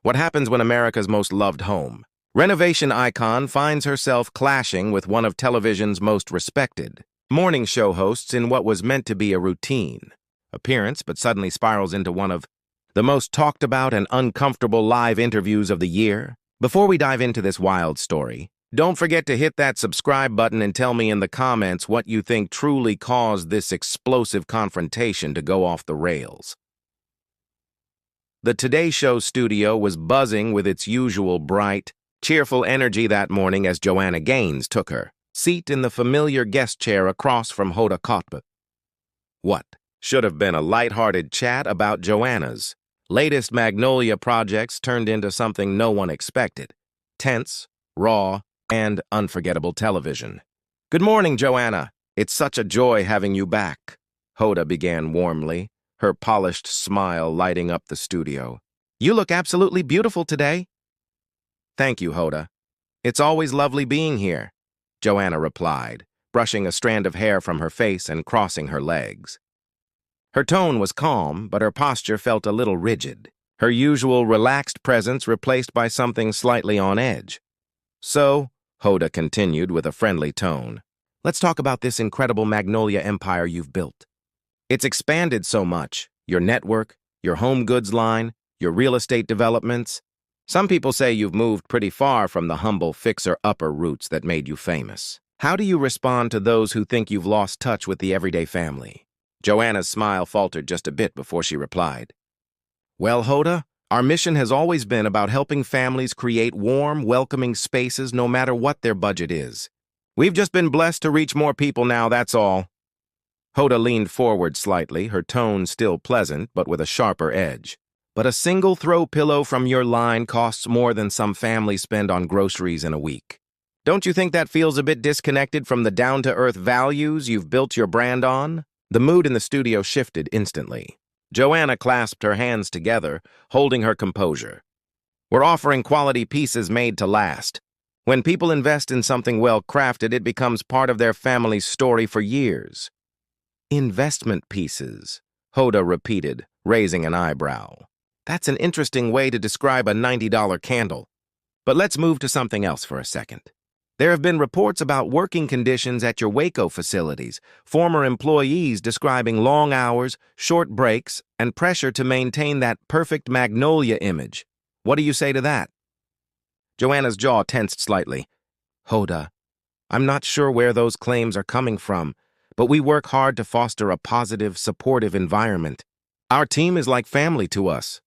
What happens when America's most loved home? Renovation icon finds herself clashing with one of television's most respected morning show hosts in what was meant to be a routine appearance, but suddenly spirals into one of the most talked about and uncomfortable live interviews of the year. Before we dive into this wild story, don't forget to hit that subscribe button and tell me in the comments what you think truly caused this explosive confrontation to go off the rails. The Today Show studio was buzzing with its usual bright, cheerful energy that morning as Joanna Gaines took her seat in the familiar guest chair across from Hoda Kotb. What should have been a lighthearted chat about Joanna's latest Magnolia projects turned into something no one expected: tense, raw, and unforgettable television. "Good morning, Joanna. It's such a joy having you back," Hoda began warmly, her polished smile lighting up the studio. "You look absolutely beautiful today." "Thank you, Hoda. It's always lovely being here," Joanna replied, brushing a strand of hair from her face and crossing her legs. Her tone was calm, but her posture felt a little rigid, her usual relaxed presence replaced by something slightly on edge. "So," Hoda continued with a friendly tone, "let's talk about this incredible Magnolia empire you've built. It's expanded so much: your network, your home goods line, your real estate developments. Some people say you've moved pretty far from the humble fixer-upper roots that made you famous. How do you respond to those who think you've lost touch with the everyday family?" Joanna's smile faltered just a bit before she replied. "Well, Hoda, our mission has always been about helping families create warm, welcoming spaces no matter what their budget is. We've just been blessed to reach more people now, that's all." Hoda leaned forward slightly, her tone still pleasant but with a sharper edge. "But a single throw pillow from your line costs more than some families spend on groceries in a week. Don't you think that feels a bit disconnected from the down-to-earth values you've built your brand on?" The mood in the studio shifted instantly. Joanna clasped her hands together, holding her composure. "We're offering quality pieces made to last. When people invest in something well-crafted, it becomes part of their family's story for years." "Investment pieces," Hoda repeated, raising an eyebrow. "That's an interesting way to describe a $90 candle. But let's move to something else for a second. There have been reports about working conditions at your Waco facilities, former employees describing long hours, short breaks, and pressure to maintain that perfect Magnolia image. What do you say to that?" Joanna's jaw tensed slightly. "Hoda, I'm not sure where those claims are coming from, but we work hard to foster a positive, supportive environment. Our team is like family to us."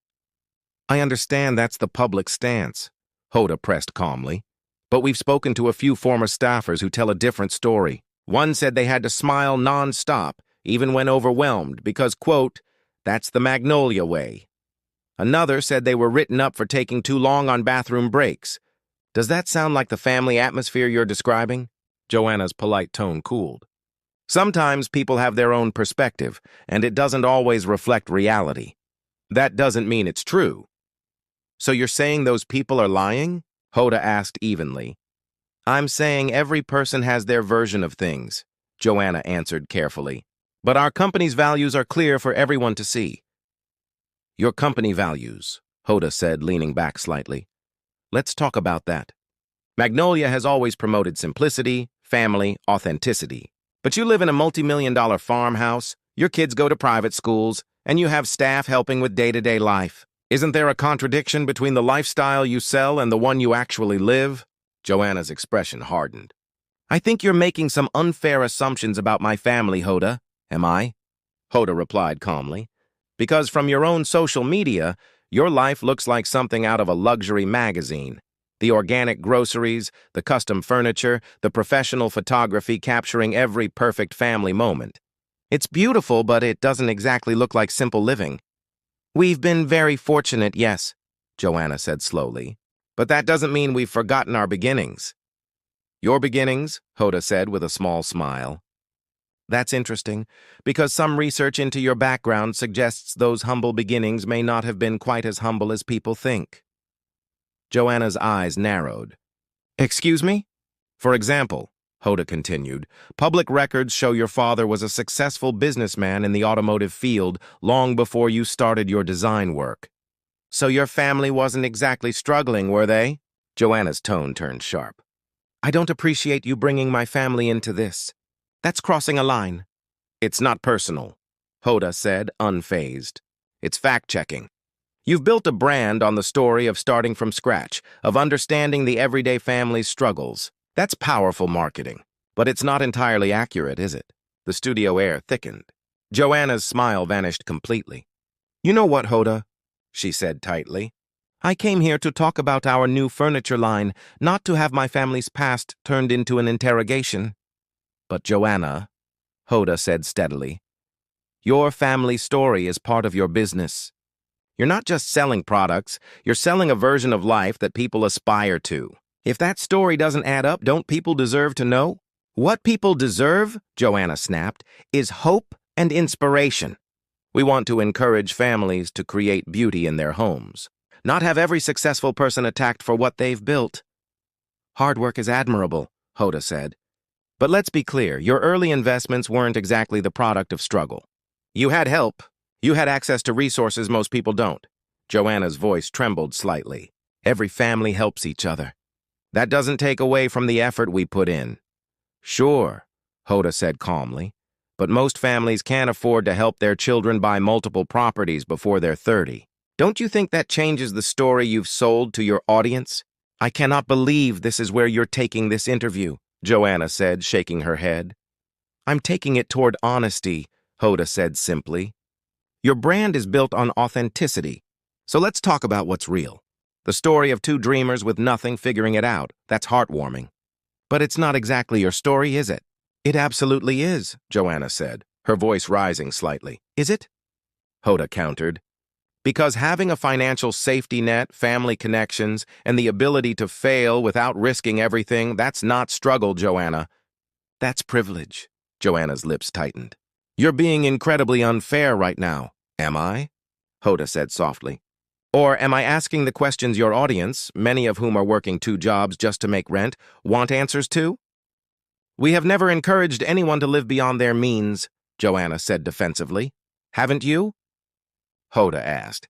"I understand that's the public stance," Hoda pressed calmly. "But we've spoken to a few former staffers who tell a different story. One said they had to smile non-stop, even when overwhelmed, because, quote, that's the Magnolia way. Another said they were written up for taking too long on bathroom breaks. Does that sound like the family atmosphere you're describing?" Joanna's polite tone cooled. "Sometimes people have their own perspective, and it doesn't always reflect reality. That doesn't mean it's true." "So you're saying those people are lying?" Hoda asked evenly. "I'm saying every person has their version of things," Joanna answered carefully. "But our company's values are clear for everyone to see." "Your company values," Hoda said, leaning back slightly. "Let's talk about that. Magnolia has always promoted simplicity, family, authenticity. But you live in a multi-million-dollar farmhouse, your kids go to private schools, and you have staff helping with day-to-day life. Isn't there a contradiction between the lifestyle you sell and the one you actually live?" Joanna's expression hardened. "I think you're making some unfair assumptions about my family, Hoda." "Am I?" Hoda replied calmly. "Because from your own social media, your life looks like something out of a luxury magazine. The organic groceries, the custom furniture, the professional photography capturing every perfect family moment. It's beautiful, but it doesn't exactly look like simple living." "We've been very fortunate, yes," Joanna said slowly. "But that doesn't mean we've forgotten our beginnings." "Your beginnings?" Hoda said with a small smile. "That's interesting, because some research into your background suggests those humble beginnings may not have been quite as humble as people think." Joanna's eyes narrowed. "Excuse me?" "For example," Hoda continued, "public records show your father was a successful businessman in the automotive field long before you started your design work. So your family wasn't exactly struggling, were they? Joanna's tone turned sharp. I don't appreciate you bringing my family into this. That's crossing a line. It's not personal, Hoda said, unfazed. It's fact-checking. You've built a brand on the story of starting from scratch, of understanding the everyday family's struggles. That's powerful marketing. But it's not entirely accurate, is it? The studio air thickened. Joanna's smile vanished completely. You know what, Hoda? She said tightly. I came here to talk about our new furniture line, not to have my family's past turned into an interrogation. But Joanna, Hoda said steadily, your family story is part of your business. You're not just selling products, you're selling a version of life that people aspire to. If that story doesn't add up, don't people deserve to know? What people deserve, Joanna snapped, is hope and inspiration. We want to encourage families to create beauty in their homes, not have every successful person attacked for what they've built. Hard work is admirable, Hoda said. But let's be clear, your early investments weren't exactly the product of struggle. You had help. You had access to resources most people don't. Joanna's voice trembled slightly. Every family helps each other. That doesn't take away from the effort we put in. Sure, Hoda said calmly, but most families can't afford to help their children buy multiple properties before they're 30. Don't you think that changes the story you've sold to your audience? I cannot believe this is where you're taking this interview, Joanna said, shaking her head. I'm taking it toward honesty, Hoda said simply. Your brand is built on authenticity, so let's talk about what's real. The story of two dreamers with nothing figuring it out, that's heartwarming. But it's not exactly your story, is it? It absolutely is, Joanna said, her voice rising slightly. Is it? Hoda countered. Because having a financial safety net, family connections, and the ability to fail without risking everything, that's not struggle, Joanna. That's privilege. Joanna's lips tightened. You're being incredibly unfair right now. Am I? Hoda said softly. Or am I asking the questions your audience, many of whom are working 2 jobs just to make rent, want answers to? We have never encouraged anyone to live beyond their means, Joanna said defensively. Haven't you? Hoda asked.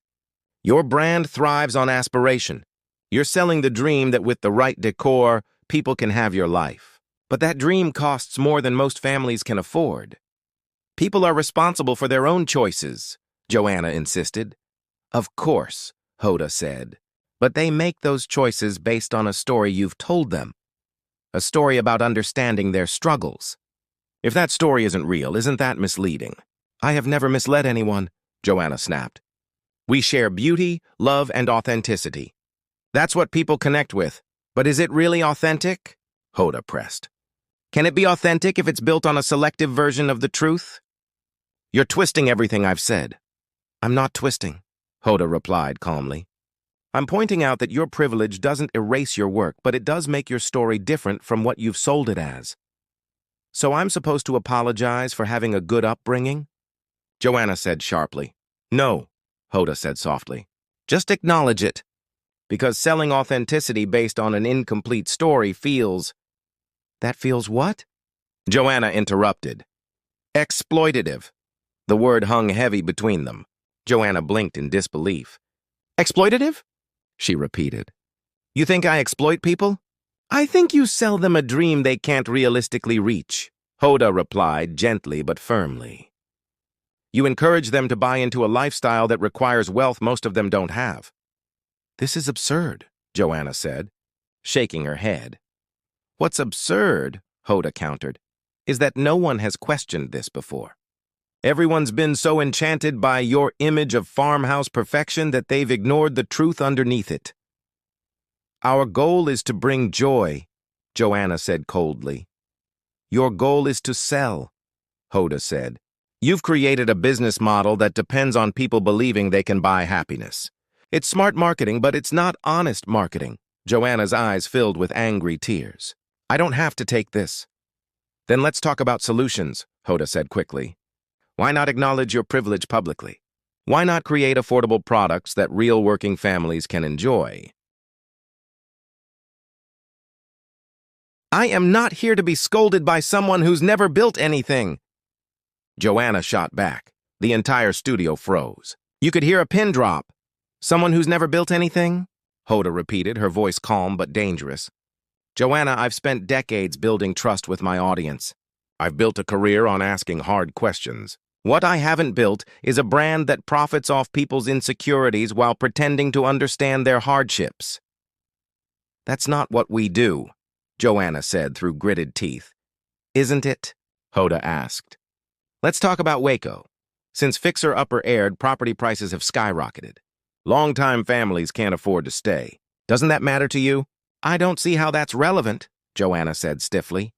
Your brand thrives on aspiration. You're selling the dream that with the right decor, people can have your life. But that dream costs more than most families can afford. People are responsible for their own choices, Joanna insisted. Of course, Hoda said, but they make those choices based on a story you've told them. A story about understanding their struggles. If that story isn't real, isn't that misleading? I have never misled anyone, Joanna snapped. We share beauty, love, and authenticity. That's what people connect with. But is it really authentic? Hoda pressed. Can it be authentic if it's built on a selective version of the truth? You're twisting everything I've said. I'm not twisting, Hoda replied calmly. I'm pointing out that your privilege doesn't erase your work, but it does make your story different from what you've sold it as. So I'm supposed to apologize for having a good upbringing? Joanna said sharply. No, Hoda said softly. Just acknowledge it. Because selling authenticity based on an incomplete story feels... That feels what? Joanna interrupted. Exploitative. The word hung heavy between them. Joanna blinked in disbelief. Exploitative? She repeated. You think I exploit people? I think you sell them a dream they can't realistically reach, Hoda replied gently but firmly. You encourage them to buy into a lifestyle that requires wealth most of them don't have. This is absurd, Joanna said, shaking her head. What's absurd, Hoda countered, is that no one has questioned this before. Everyone's been so enchanted by your image of farmhouse perfection that they've ignored the truth underneath it. Our goal is to bring joy, Joanna said coldly. Your goal is to sell, Hoda said. You've created a business model that depends on people believing they can buy happiness. It's smart marketing, but it's not honest marketing. Joanna's eyes filled with angry tears. I don't have to take this. Then let's talk about solutions, Hoda said quickly. Why not acknowledge your privilege publicly? Why not create affordable products that real working families can enjoy? I am not here to be scolded by someone who's never built anything. Joanna shot back. The entire studio froze. You could hear a pin drop. Someone who's never built anything? Hoda repeated, her voice calm but dangerous. Joanna, I've spent decades building trust with my audience. I've built a career on asking hard questions. What I haven't built is a brand that profits off people's insecurities while pretending to understand their hardships. That's not what we do, Joanna said through gritted teeth. Isn't it? Hoda asked. Let's talk about Waco. Since Fixer Upper aired, property prices have skyrocketed. Longtime families can't afford to stay. Doesn't that matter to you? I don't see how that's relevant, Joanna said stiffly.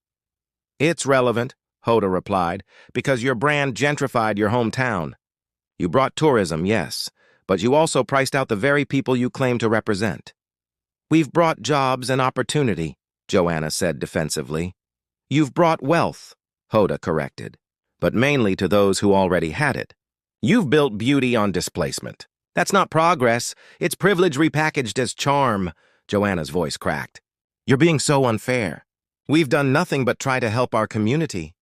It's relevant, Hoda replied, because your brand gentrified your hometown. You brought tourism, yes, but you also priced out the very people you claim to represent. We've brought jobs and opportunity, Joanna said defensively. You've brought wealth, Hoda corrected, but mainly to those who already had it. You've built beauty on displacement. That's not progress. It's privilege repackaged as charm, Joanna's voice cracked. You're being so unfair. We've done nothing but try to help our community.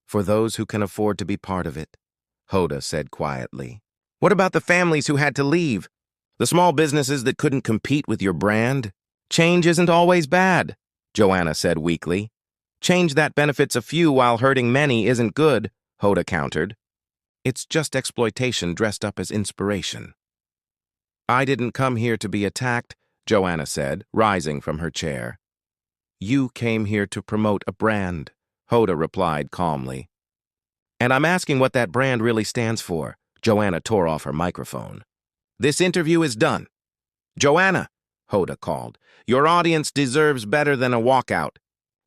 For those who can afford to be part of it, Hoda said quietly. What about the families who had to leave? The small businesses that couldn't compete with your brand? Change isn't always bad, Joanna said weakly. Change that benefits a few while hurting many isn't good, Hoda countered. It's just exploitation dressed up as inspiration. I didn't come here to be attacked, Joanna said, rising from her chair. You came here to promote a brand, Hoda replied calmly. And I'm asking what that brand really stands for, Joanna tore off her microphone. This interview is done. Joanna, Hoda called, your audience deserves better than a walkout.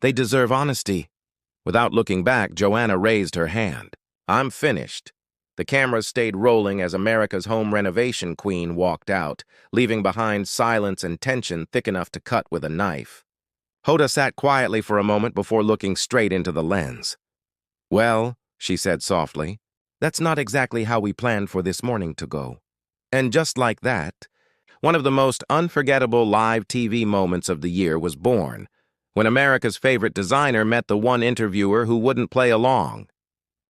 They deserve honesty. Without looking back, Joanna raised her hand. I'm finished. The cameras stayed rolling as America's home renovation queen walked out, leaving behind silence and tension thick enough to cut with a knife. Hoda sat quietly for a moment before looking straight into the lens. Well, she said softly, that's not exactly how we planned for this morning to go. And just like that, one of the most unforgettable live TV moments of the year was born, when America's favorite designer met the one interviewer who wouldn't play along.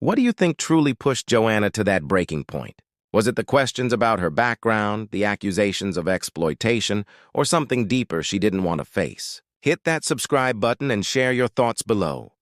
What do you think truly pushed Joanna to that breaking point? Was it the questions about her background, the accusations of exploitation, or something deeper she didn't want to face? Hit that subscribe button and share your thoughts below.